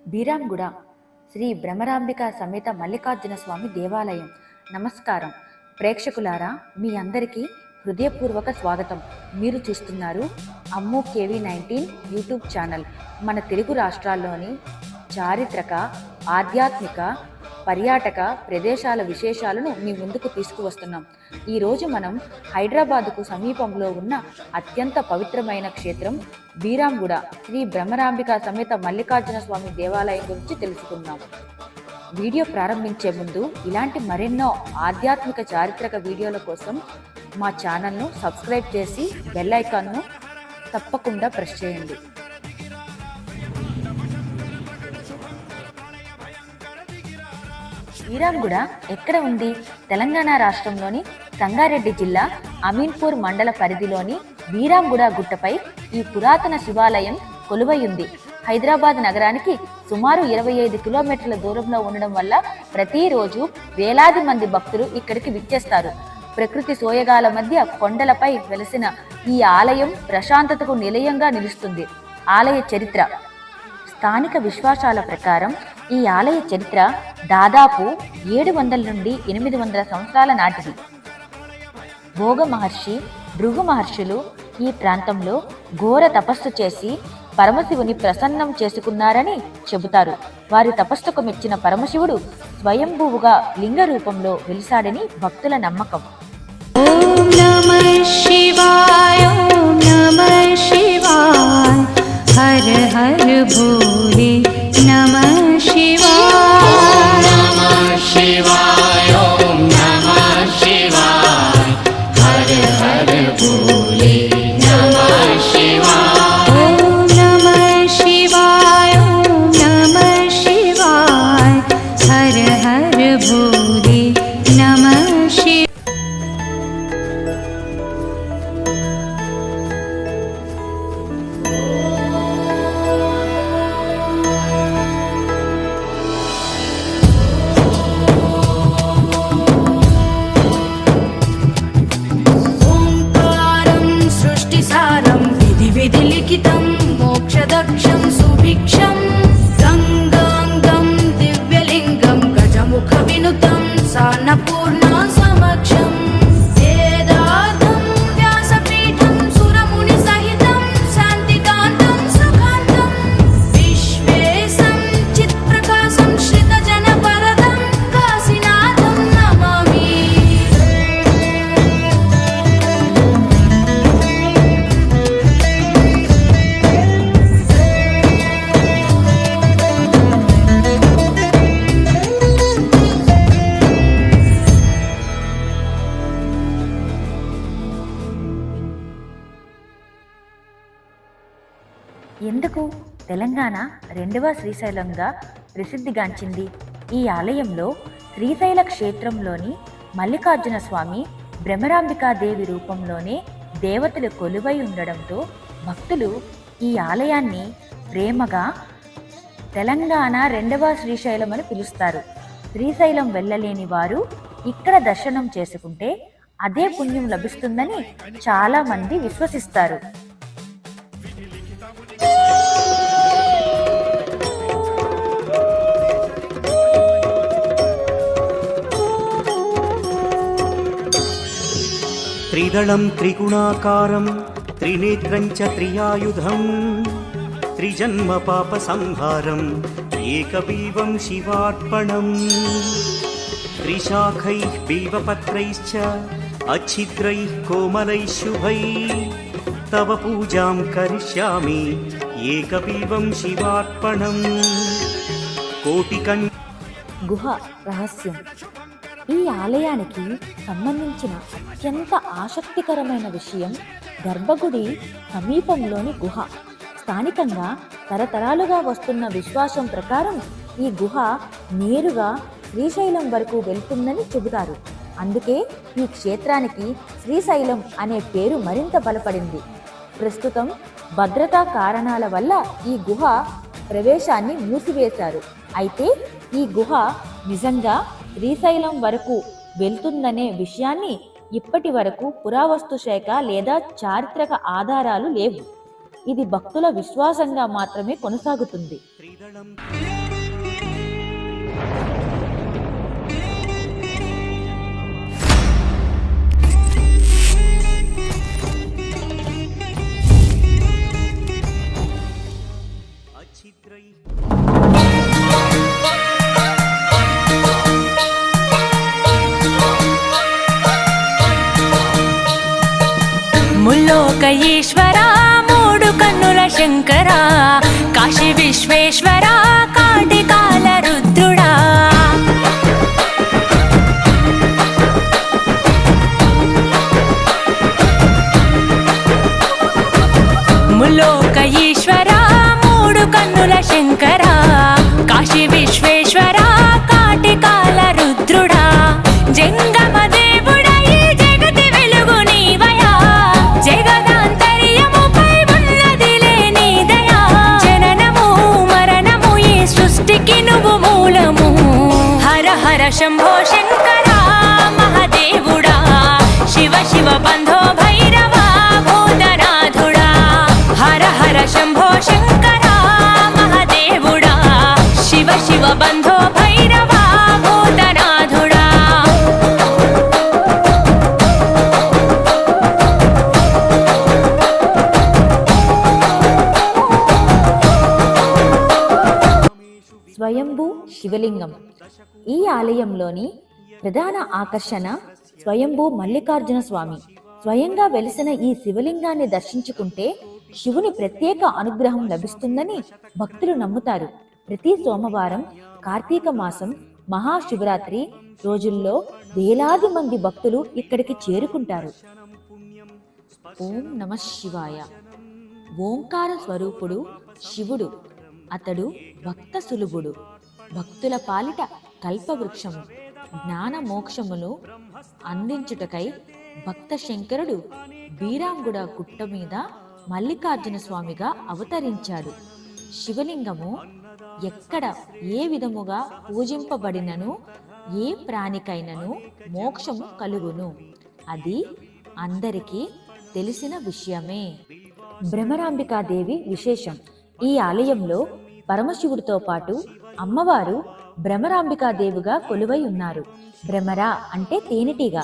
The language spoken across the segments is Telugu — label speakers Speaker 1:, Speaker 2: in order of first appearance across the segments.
Speaker 1: బీరాంగూడ శ్రీ బ్రహ్మరాంబిక సమేత మల్లికార్జున స్వామి దేవాలయం. నమస్కారం ప్రేక్షకులారా, మీ అందరికీ హృదయపూర్వక స్వాగతం. మీరు చూస్తున్నారు అమ్ము KV19 యూట్యూబ్ ఛానల్. మన తెలుగు రాష్ట్రాల్లోని చారిత్రక, ఆధ్యాత్మిక, పర్యాటక ప్రదేశాల విశేషాలను మీ ముందుకు తీసుకువస్తున్నాం. ఈరోజు మనం హైదరాబాదుకు సమీపంలో ఉన్న అత్యంత పవిత్రమైన క్షేత్రం బీరాంగూడ శ్రీ బ్రహ్మరాంబిక సమేత మల్లికార్జున స్వామి దేవాలయం గురించి తెలుసుకుందాం. వీడియో ప్రారంభించే ముందు ఇలాంటి మరెన్నో ఆధ్యాత్మిక చారిత్రక వీడియోల కోసం మా ఛానల్ను సబ్స్క్రైబ్ చేసి బెల్ ఐకాన్ను తప్పకుండా ప్రెస్ చేయండి. బీరాంగూడ ఎక్కడ ఉంది? తెలంగాణ రాష్ట్రంలోని సంగారెడ్డి జిల్లా అమీన్పూర్ మండల పరిధిలోని బీరాంగూడ గుట్టపై ఈ పురాతన శివాలయం కొలువై ఉంది. హైదరాబాద్ నగరానికి సుమారు 25 కిలోమీటర్ల దూరంలో ఉండడం వల్ల ప్రతిరోజు వేలాది మంది భక్తులు ఇక్కడికి విచ్చేస్తారు. ప్రకృతి సోయగాల మధ్య కొండలపై వెలసిన ఈ ఆలయం ప్రశాంతతకు నిలయంగా నిలుస్తుంది. ఆలయ చరిత్ర. స్థానిక విశ్వాసాల ప్రకారం ఈ ఆలయ చరిత్ర దాదాపు 700 నుండి 800 సంవత్సరాల నాటిది. భోగ మహర్షి, భృగు మహర్షులు ఈ ప్రాంతంలో ఘోర తపస్సు చేసి పరమశివుని ప్రసన్నం చేసుకున్నారని చెబుతారు. వారి తపస్సుకు మెచ్చిన పరమశివుడు స్వయంభువుగా లింగ రూపంలో వెలిసాడని భక్తుల నమ్మకం.
Speaker 2: ఓం నమః శివాయ, ఓం నమః శివాయ, హర హర భోలే నమః శివాయ, నమః శివాయ, ఓం నమః శివాయ, హర హర భోలే నమః శివాయ, ఓం నమః శివాయ, ఓం నమః శివాయ, హర హర భోలే నమః శివాయ. విధిలిఖితం మోక్షదక్షం సుభిక్షం గంగాంగం దివ్యలింగం గజముఖ వినుతం సాన్నపూర్ణ సమక్షం వేదార్థం వ్యాసపీఠం సురముని సహితం శాంతికాంతం సుఖాంతం విశ్వేశం చిత్ప్రకాశం శ్రితజన వరదం కాశీనాథం నమామి.
Speaker 1: ఎందుకు తెలంగాణ రెండవ శ్రీశైలంగా ప్రసిద్ధిగాంచింది? ఈ ఆలయంలో శ్రీశైల క్షేత్రంలోని మల్లికార్జున స్వామి బ్రహ్మరాంబికాదేవి రూపంలోనే దేవతలు కొలువై ఉండడంతో భక్తులు ఈ ఆలయాన్ని ప్రేమగా తెలంగాణ రెండవ శ్రీశైలం అని పిలుస్తారు. శ్రీశైలం వెళ్ళలేని వారు ఇక్కడ దర్శనం చేసుకుంటే అదే పుణ్యం లభిస్తుందని చాలా మంది విశ్వసిస్తారు.
Speaker 3: త్రిదళం త్రిగుణాకారం త్రినేత్రం చ త్రియాయుధం త్రిజన్మ పాప సంహారం ఏకబీవం శివార్పణం త్రిశాఖైః బిల్వపత్రైశ్చ అచ్ఛిద్రైః కోమలైః శుభైః తవ పూజాం కరిష్యామి ఏకబీవం శివార్పణం. కోటికం
Speaker 1: గుహ రహస్యం. ఈ ఆలయానికి సంబంధించిన అత్యంత ఆసక్తికరమైన విషయం గర్భగుడి సమీపంలోని గుహ. స్థానికంగా తరతరాలుగా వస్తున్న విశ్వాసం ప్రకారం ఈ గుహ నేరుగా శ్రీశైలం వరకు వెళ్తుందని చెబుతారు. అందుకే ఈ క్షేత్రానికి శ్రీశైలం అనే పేరు మరింత బలపడింది. ప్రస్తుతం భద్రతా కారణాల వల్ల ఈ గుహ ప్రవేశాన్ని మూసివేశారు. అయితే ఈ గుహ నిజంగా శ్రీశైలం వరకు వెళ్తుందనే విషయాన్ని ఇప్పటి వరకు పురావస్తు శాఖ లేదా చారిత్రక ఆధారాలు లేవు. ఇది భక్తుల విశ్వాసంగా మాత్రమే కొనసాగుతుంది.
Speaker 3: త్రిదళం అఛిద్రై
Speaker 2: ముల్లోక ఈశ్వరా మూడు కన్నుల శంకరా కాశీ విశ్వేశ్వరా కాటికాల రుద్రుడా ముల్లోక ఈశ్వరా మూడు కన్నుల శంకరా కాశీ విశ్వేశ్వరా కాటికాల రుద్రుడా జంగమ దేవుడా ఈ జగతి వెలుగు నీవయా జగదాంతర్యముపై ఉన్నదిలే నీ దయా జననము మరణము ఈ సృష్టికి నువ్వు మూలము హర హర శంభో శంకరా మహాదేవుడా శివ శివ బంధో భైరవా భూతనాథుడా హర హర శంభో శంకరా మహాదేవుడా శివ శివ బంధో భైరవా భూతనాథుడా
Speaker 1: స్వయంభూ శివలింగం. ఈ ఆలయంలోని ప్రధాన ఆకర్షణ స్వయంభూ మల్లికార్జున స్వామి. స్వయంగా వెలిసిన ఈ శివలింగాన్ని దర్శించుకుంటే శివుని ప్రత్యేక అనుగ్రహం లభిస్తుందని భక్తులు నమ్ముతారు. ప్రతి సోమవారం, కార్తీక మాసం, మహాశివరాత్రి రోజుల్లో వేలాది మంది భక్తులు ఇక్కడికి చేరుకుంటారు. ఓం నమః శివాయ. ఓంకార స్వరూపుడు శివుడు. అతడు భక్త సులభుడు. భక్తుల పాలిట కల్పవృక్షము. జ్ఞాన మోక్షములు అందించుటకై భక్త శంకరుడు బీరాంగుడ గుట్ట మీద మల్లికార్జున స్వామిగా అవతరించాడు. శివలింగము ఎక్కడ ఏ విధముగా పూజింపబడినను ఏ ప్రాణికైనను మోక్షము కలుగును. అది అందరికీ తెలిసిన విషయమే. భ్రమరాంబికాదేవి విశేషం. ఈ ఆలయంలో పరమశివుడితో పాటు అమ్మవారు భ్రమరాంబికాదేవిగా కొలువై ఉన్నారు. భ్రమర అంటే తేనెటీగ.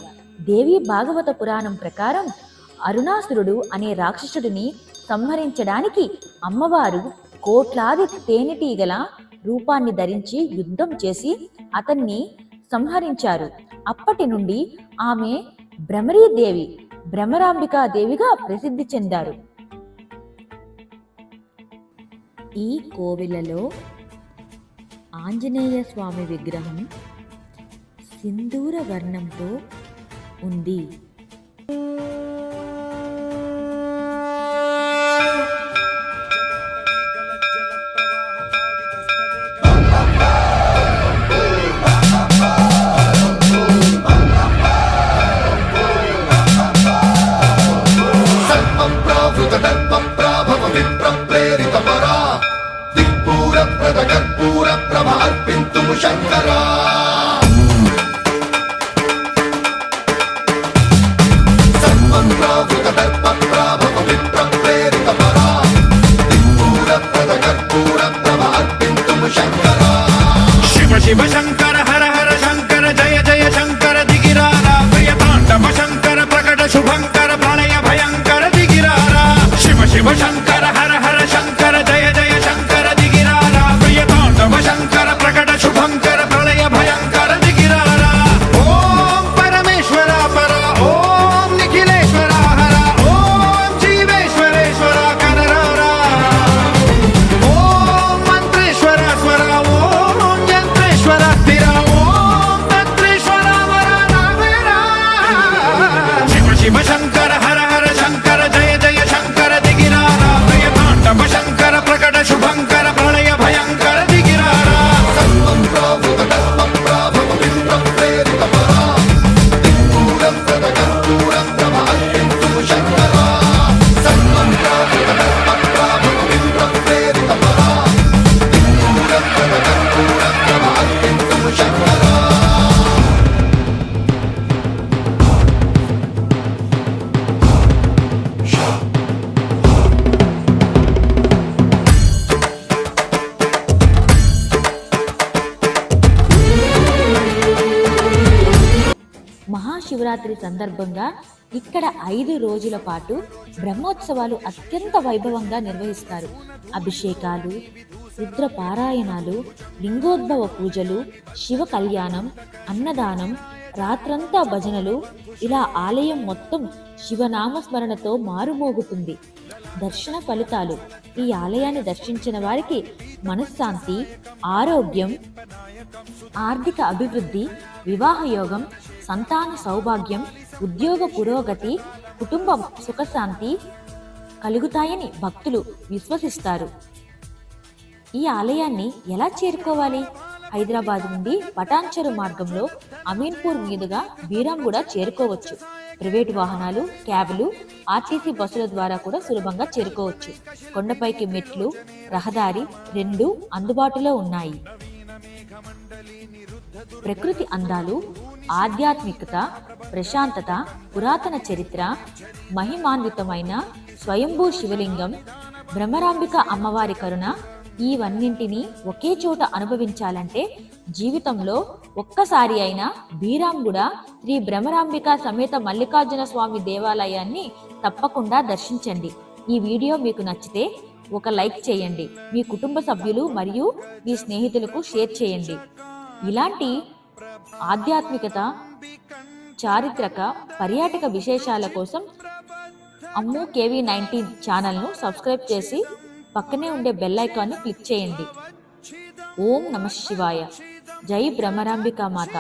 Speaker 1: దేవి భాగవత పురాణం ప్రకారం అరుణాసురుడు అనే రాక్షసుడిని సంహరించడానికి అమ్మవారు కోట్లాది తేనెటీగల రూపాన్ని ధరించి యుద్ధం చేసి అతన్ని సంహరించారు. అప్పటి నుండి ఆమె భ్రమరీదేవి, భ్రమరాంబికాదేవిగా ప్రసిద్ధి చెందారు. ఈ కోవిలలో ఆంజనేయ స్వామి విగ్రహం సింధూర వర్ణంతో ఉంది.
Speaker 4: శంకరా శివ శివ శంకర హర హర శంకర జయ జయ శంకర దిగిరారా ప్రియ తాండవ శంకర ప్రకట శుభంకర ప్రళయ భయంకర దిగిరారా శివ శివ శంకర హర హర శంకర జయ జయ శంకర దిగిరారా ప్రియ తాండవ శంకర ప్రకట శుభంకర ప్రళయ భయంకర దిగిరారా ఓం పరమేశ్వర పర ఓం నిఖిలేశ్వర హర ఓం జీవేశ్వరేశ్వర కరరారా ఓం మంత్రేశ్వర స్వర ఓం యంత్రేశ్వర స్థిర
Speaker 1: మహాశివరాత్రి సందర్భంగా ఇక్కడ 5 రోజుల పాటు బ్రహ్మోత్సవాలు అత్యంత వైభవంగా నిర్వహిస్తారు. అభిషేకాలు, రుద్ర పారాయణాలు, లింగోద్భవ పూజలు, శివ కళ్యాణం, అన్నదానం, రాత్రంతా భజనలు, ఇలా ఆలయం మొత్తం శివనామస్మరణతో మారుమోగుతుంది. దర్శన ఫలితాలు: ఈ ఆలయాన్ని దర్శించిన వారికి మనశ్శాంతి, ఆరోగ్యం, ఆర్థిక అభివృద్ధి, వివాహ యోగం, సంతాన సౌభాగ్యం, ఉద్యోగ పురోగతి, కుటుంబ సుఖశాంతి కలుగుతాయని భక్తులు విశ్వసిస్తారు. ఈ ఆలయాన్ని ఎలా చేరుకోవాలి? హైదరాబాద్ నుండి పటాన్చెరు మార్గంలో అమీన్పూర్ మీదుగా బీరాంగూడ చేరుకోవచ్చు. ప్రైవేటు వాహనాలు, క్యాబ్లు, ఆర్టీసీ బస్సుల ద్వారా కూడా సులభంగా చేరుకోవచ్చు. కొండపైకి మెట్లు, రహదారి రెండూ అందుబాటులో ఉన్నాయి. ప్రకృతి అందాలు, ఆధ్యాత్మికత, ప్రశాంతత, పురాతన చరిత్ర, మహిమాన్వితమైన స్వయంభూ శివలింగం, భ్రమరాంబిక అమ్మవారి కరుణ, ఇవన్నింటినీ ఒకే చోట అనుభవించాలంటే జీవితంలో ఒక్కసారి అయినా బీరాంగూడ శ్రీ భ్రమరాంబిక సమేత మల్లికార్జున స్వామి దేవాలయాన్ని తప్పకుండా దర్శించండి. ఈ వీడియో మీకు నచ్చితే ఒక లైక్ చేయండి. మీ కుటుంబ సభ్యులు మరియు మీ స్నేహితులకు షేర్ చేయండి. ఇలాంటి ఆధ్యాత్మికత, చారిత్రక, పర్యాటక విశేషాల కోసం అమ్ము KV19 ఛానల్ను సబ్స్క్రైబ్ చేసి పక్కనే ఉండే బెల్ ఐకాన్ని క్లిక్ చేయండి. ఓం నమః శివాయ. జై భ్రమరాంబికా మాత.